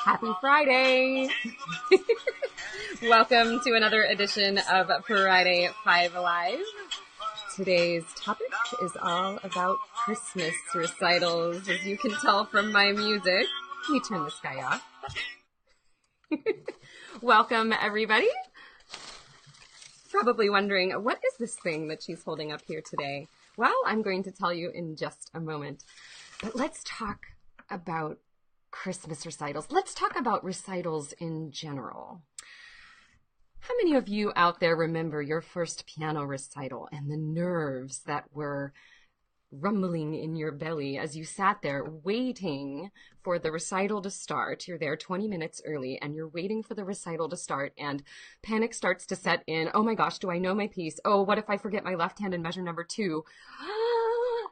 Happy Friday! Welcome to another edition of Friday 5 Live. Today's topic is all about Christmas recitals, as you can tell from my music. Let me turn this guy off. Welcome, everybody. Probably wondering, what is this thing that she's holding up here today? Well, I'm going to tell you in just a moment. But let's talk about Christmas recitals. Let's talk about recitals in general. How many of you out there remember your first piano recital and the nerves that were rumbling in your belly as you sat there waiting for the recital to start? You're there 20 minutes early and you're waiting for the recital to start and panic starts to set in. Oh my gosh, do I know my piece? Oh, what if I forget my left hand in measure number 2?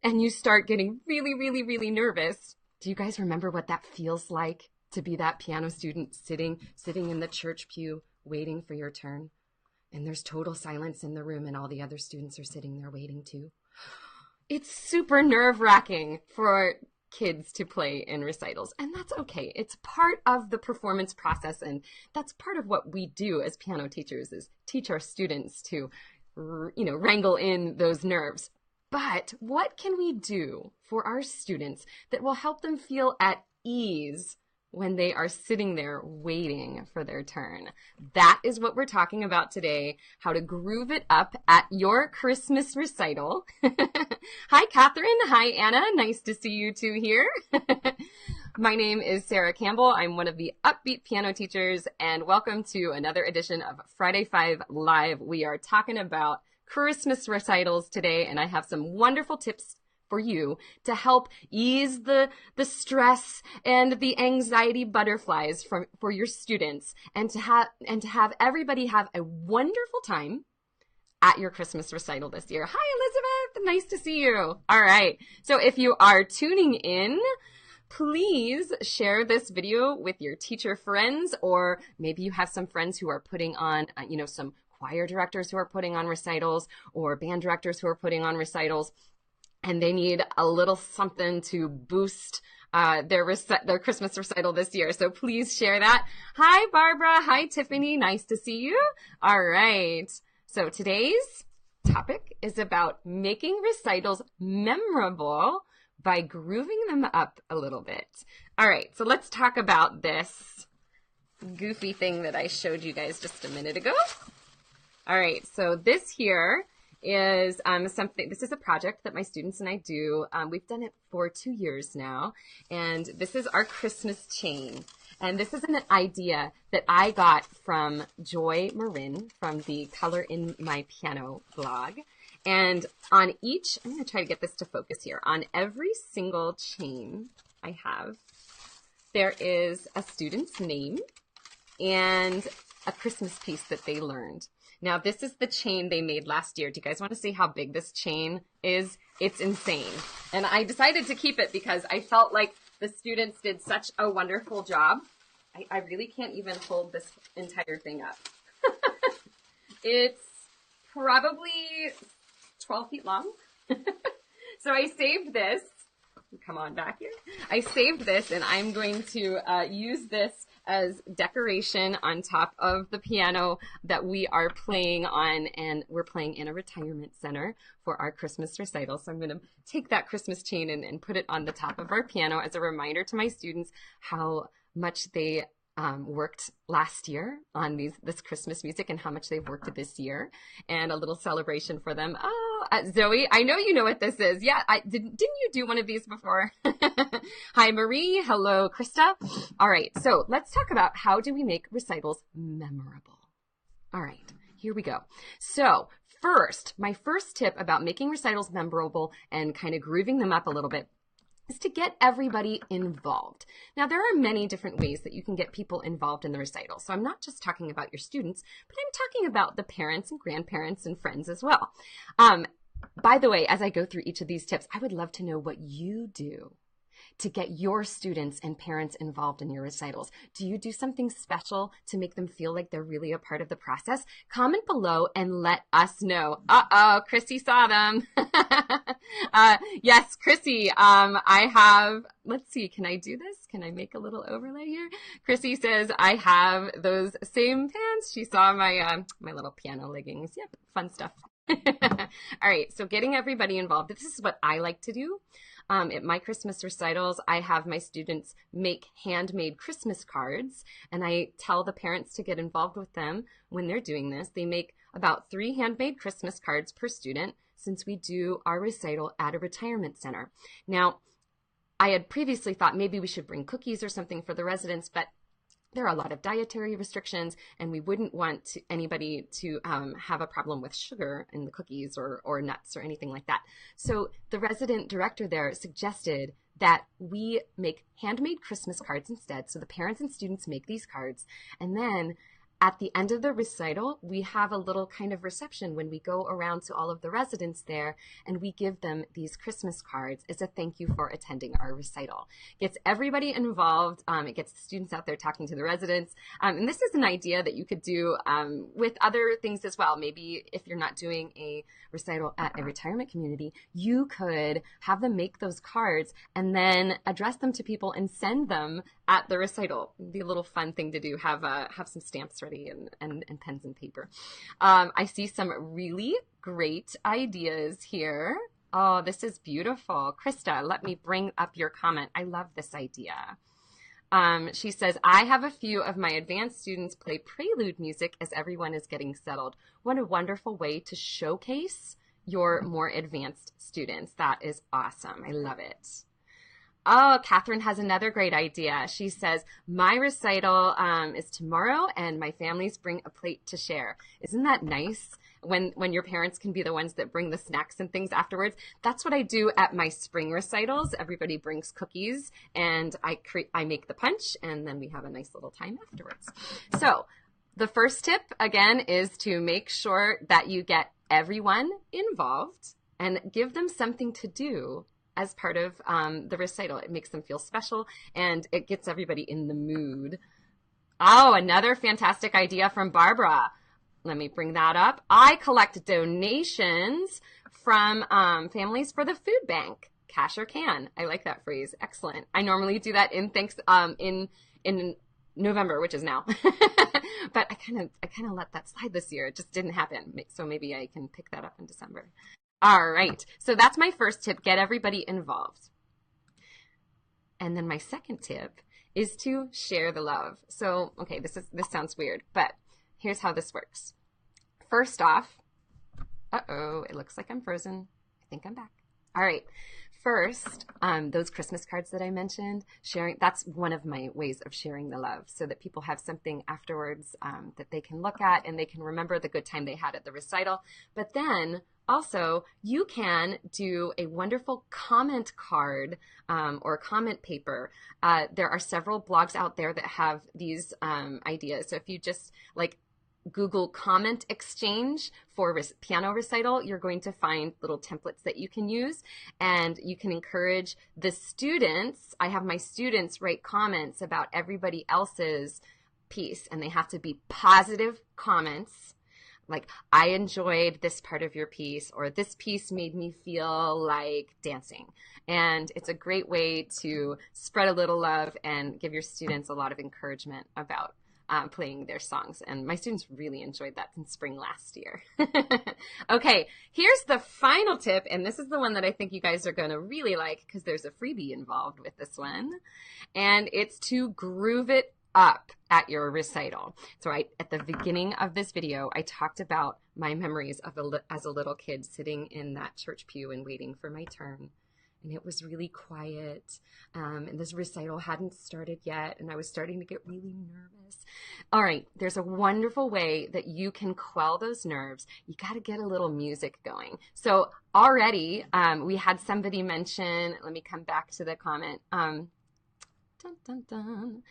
And you start getting really nervous. Do you guys remember what that feels like to be that piano student sitting in the church pew waiting for your turn? And there's total silence in the room and all the other students are sitting there waiting too. It's super nerve-wracking for kids to play in recitals, and that's okay. It's part of the performance process, and that's part of what we do as piano teachers is teach our students to, wrangle in those nerves. But what can we do for our students that will help them feel at ease when they are sitting there waiting for their turn? That is what we're talking about today, how to groove it up at your Christmas recital. Hi, Catherine. Hi, Anna. Nice to see you two here. My name is Sarah Campbell. I'm one of the Upbeat piano teachers, and welcome to another edition of Friday 5 Live. We are talking about Christmas recitals today, and I have some wonderful tips for you to help ease the stress and the anxiety butterflies for your students, and to have everybody have a wonderful time at your Christmas recital this year. Hi, Elizabeth. Nice to see you. All right. So if you are tuning in, please share this video with your teacher friends, or maybe you have some friends who are putting on, some choir directors who are putting on recitals, or band directors who are putting on recitals, and they need a little something to boost their Christmas recital this year. So please share that. Hi, Barbara. Hi, Tiffany. Nice to see you. All right. So today's topic is about making recitals memorable by grooving them up a little bit. All right. So let's talk about this goofy thing that I showed you guys just a minute ago. All right, so this here is this is a project that my students and I do. We've done it for 2 years now, and this is our Christmas chain. And this is an idea that I got from Joy Marin from the Color in My Piano blog. And on each, I'm going to try to get this to focus here, on every single chain I have, there is a student's name and a Christmas piece that they learned. Now, this is the chain they made last year. Do you guys want to see how big this chain is? It's insane. And I decided to keep it because I felt like the students did such a wonderful job. I really can't even hold this entire thing up. It's probably 12 feet long. So I saved this. Come on back here. I saved this, and I'm going to use this as decoration on top of the piano that we are playing on, and we're playing in a retirement center for our Christmas recital. So I'm going to take that Christmas chain and put it on the top of our piano as a reminder to my students how much they worked last year on this Christmas music and how much they've worked this year, and a little celebration for them. Oh, Zoe, I know you know what this is. Yeah, didn't you do one of these before? Hi, Marie. Hello, Krista. All right, so let's talk about how do we make recitals memorable. All right, here we go. So first, my first tip about making recitals memorable and kind of grooving them up a little bit is to get everybody involved. Now, there are many different ways that you can get people involved in the recital. So I'm not just talking about your students, but I'm talking about the parents and grandparents and friends as well. By the way, as I go through each of these tips, I would love to know what you do to get your students and parents involved in your recitals? Do you do something special to make them feel like they're really a part of the process? Comment below and let us know. Uh-oh, Chrissy saw them. Yes, Chrissy, I have, let's see, can I do this? Can I make a little overlay here? Chrissy says, I have those same pants. She saw my, my little piano leggings. Yep, fun stuff. All right, so getting everybody involved. This is what I like to do. At my Christmas recitals, I have my students make handmade Christmas cards, and I tell the parents to get involved with them when they're doing this. They make about 3 handmade Christmas cards per student since we do our recital at a retirement center. Now, I had previously thought maybe we should bring cookies or something for the residents, but there are a lot of dietary restrictions, and we wouldn't want anybody to have a problem with sugar in the cookies or nuts or anything like that. So the resident director there suggested that we make handmade Christmas cards instead. So the parents and students make these cards, and then at the end of the recital, we have a little kind of reception when we go around to all of the residents there, and we give them these Christmas cards as a thank you for attending our recital. Gets everybody involved. It gets the students out there talking to the residents. And this is an idea that you could do with other things as well. Maybe if you're not doing a recital at a retirement community, you could have them make those cards and then address them to people and send them at the recital. It'd be a little fun thing to do. Have some stamps ready and pens and paper. I see some really great ideas here. Oh, this is beautiful. Krista, let me bring up your comment. I love this idea. She says, I have a few of my advanced students play prelude music as everyone is getting settled. What a wonderful way to showcase your more advanced students. That is awesome. I love it. Oh, Catherine has another great idea. She says, my recital is tomorrow and my families bring a plate to share. Isn't that nice when your parents can be the ones that bring the snacks and things afterwards? That's what I do at my spring recitals. Everybody brings cookies and I make the punch, and then we have a nice little time afterwards. So the first tip, again, is to make sure that you get everyone involved and give them something to do as part of the recital. It makes them feel special, and it gets everybody in the mood. Oh, another fantastic idea from Barbara. Let me bring that up. I collect donations from families for the food bank. Cash or can. I like that phrase. Excellent. I normally do that in November, which is now. But I kind of let that slide this year. It just didn't happen. So maybe I can pick that up in December. All right, so that's my first tip, get everybody involved. And then my second tip is to share the love. So, okay, this sounds weird, but here's how this works. First off, it looks like I'm frozen. I think I'm back. All right. First, those Christmas cards that I mentioned, sharing, that's one of my ways of sharing the love, so that people have something afterwards that they can look at and they can remember the good time they had at the recital. But then also, you can do a wonderful comment card or comment paper. There are several blogs out there that have these ideas. So if you just like Google comment exchange for piano recital, you're going to find little templates that you can use, and you can encourage the students. I have my students write comments about everybody else's piece, and they have to be positive comments. Like, I enjoyed this part of your piece, or this piece made me feel like dancing. And it's a great way to spread a little love and give your students a lot of encouragement about playing their songs. And my students really enjoyed that in spring last year. Okay, here's the final tip, and this is the one that I think you guys are going to really like because there's a freebie involved with this one, and it's to groove it up at your recital. So at the beginning of this video, I talked about my memories of as a little kid sitting in that church pew and waiting for my turn. And it was really quiet, and this recital hadn't started yet, and I was starting to get really nervous. All right, there's a wonderful way that you can quell those nerves. You got to get a little music going. So already we had somebody mention, let me come back to the comment. Dun, dun, dun.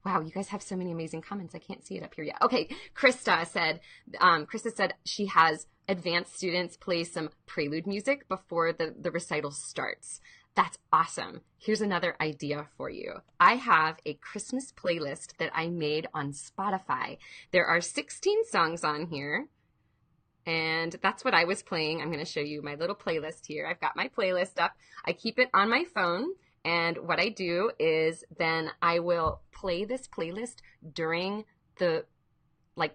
Wow, you guys have so many amazing comments. I can't see it up here yet. Okay, Krista said she has advanced students play some prelude music before the recital starts. That's awesome. Here's another idea for you. I have a Christmas playlist that I made on Spotify. There are 16 songs on here, and that's what I was playing. I'm going to show you my little playlist here. I've got my playlist up. I keep it on my phone, and what I do is then I will play this playlist during the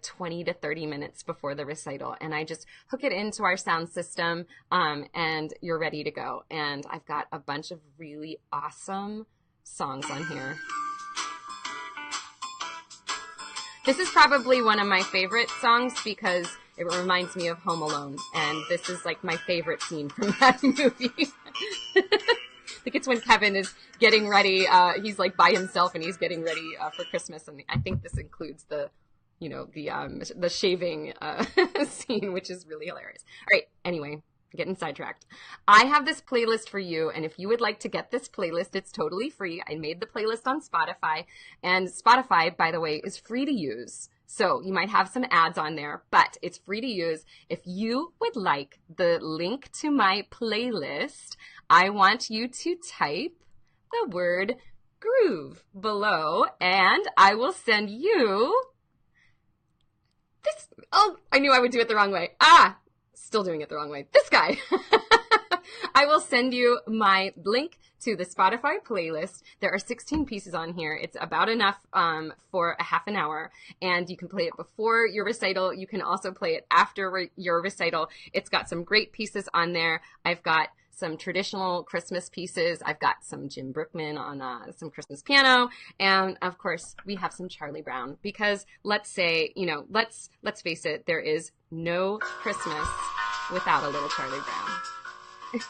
20 to 30 minutes before the recital, and I just hook it into our sound system, and you're ready to go. And I've got a bunch of really awesome songs on here. This is probably one of my favorite songs because it reminds me of Home Alone, and this is like my favorite scene from that movie. I think it's when Kevin is getting ready. He's like by himself and he's getting ready for Christmas, and I think this includes the shaving scene, which is really hilarious. All right, anyway, getting sidetracked. I have this playlist for you, and if you would like to get this playlist, it's totally free. I made the playlist on Spotify, and Spotify, by the way, is free to use. So you might have some ads on there, but it's free to use. If you would like the link to my playlist, I want you to type the word groove below, and I will send you this. Oh, I knew I would do it the wrong way. Still doing it the wrong way. This guy. I will send you my link to the Spotify playlist. There are 16 pieces on here. It's about enough for a half an hour, and you can play it before your recital. You can also play it after your recital. It's got some great pieces on there. I've got some traditional Christmas pieces. I've got some Jim Brookman on some Christmas piano, and of course we have some Charlie Brown, because let's say, let's face it, there is no Christmas without a little Charlie Brown.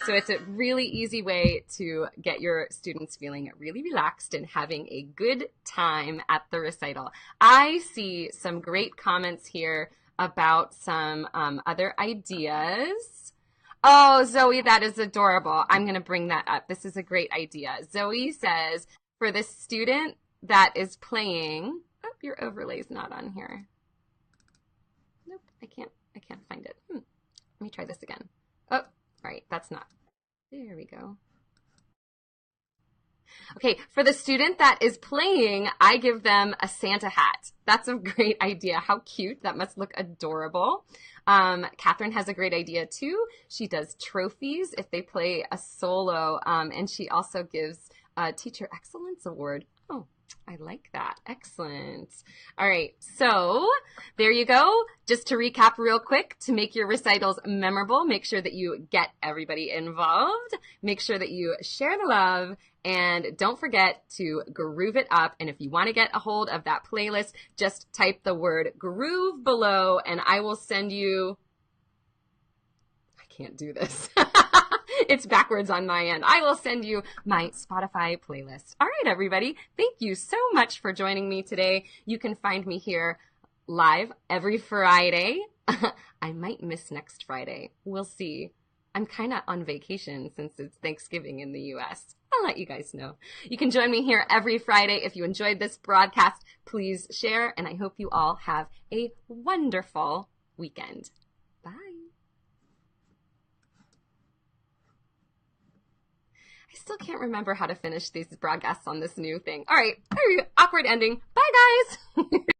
So it's a really easy way to get your students feeling really relaxed and having a good time at the recital. I see some great comments here about some other ideas. Oh, Zoe, that is adorable. I'm going to bring that up. This is a great idea. Zoe says, for the student that is playing, oh, your overlay's not on here. Nope, I can't find it. Let me try this again. Oh, right, that's not. There we go. Okay, for the student that is playing, I give them a Santa hat. That's a great idea. How cute. That must look adorable. Catherine has a great idea too. She does trophies if they play a solo, and she also gives a Teacher Excellence Award. Oh, I like that. Excellent. All right, so there you go. Just to recap real quick, to make your recitals memorable, make sure that you get everybody involved. Make sure that you share the love, and don't forget to groove it up. And if you want to get a hold of that playlist, just type the word groove below, and I will send you, I can't do this. It's backwards on my end. I will send you my Spotify playlist. All right, everybody. Thank you so much for joining me today. You can find me here live every Friday. I might miss next Friday. We'll see. I'm kind of on vacation since it's Thanksgiving in the U.S. I'll let you guys know. You can join me here every Friday. If you enjoyed this broadcast, please share, and I hope you all have a wonderful weekend. Bye. I still can't remember how to finish these broadcasts on this new thing. All right, awkward ending. Bye, guys.